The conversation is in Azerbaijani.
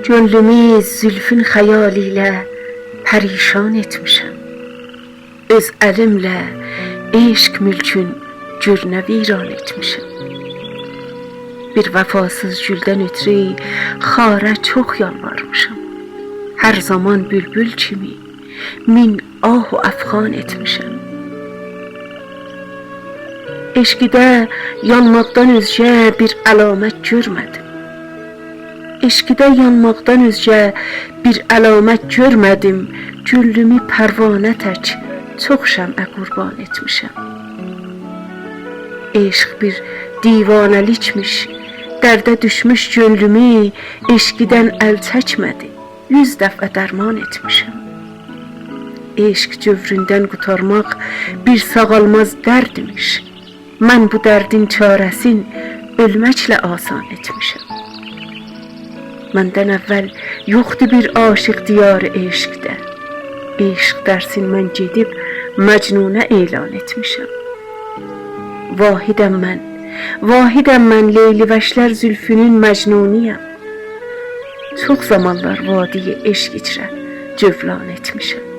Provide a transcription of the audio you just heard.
Gönlümü zülfün xəyalilə pərişan etmişəm. Öz əlimlə eşq mülkün gürnə viran etmişəm. Bir vəfasız güldən ötürü xara çox yalvarmışam. Hər zaman bülbül kimi min ah u əfğan etmişəm. Eşqidə yanmaqdan özgə bir əlamət görmədim. Eşqidə yanmaqdan özgə bir əlamət görmədim. Güllümü pərvanə tək çox şəmə qurban etmişəm. Eşq bir divanəlikmiş, dərdə düşmüş gönlümü eşqidən əl çəkmədi, 100 dəfə dərman etmişəm. Eşq cövründən qurtarmaq bir sağalmaz dərdmiş. Mən bu dərdin çarəsin ölməklə asan etmişəm. Məndən əvvəl yoxdur bir aşiq diyarı eşqdə. Eşq dərsin mən gedib məcnunə elan etmişəm. Vahidəm mən Leyli vəşlər zülfünün məcnuniyəm. Çox zamanlar vadiyə eşq içrə cövlan etmişəm.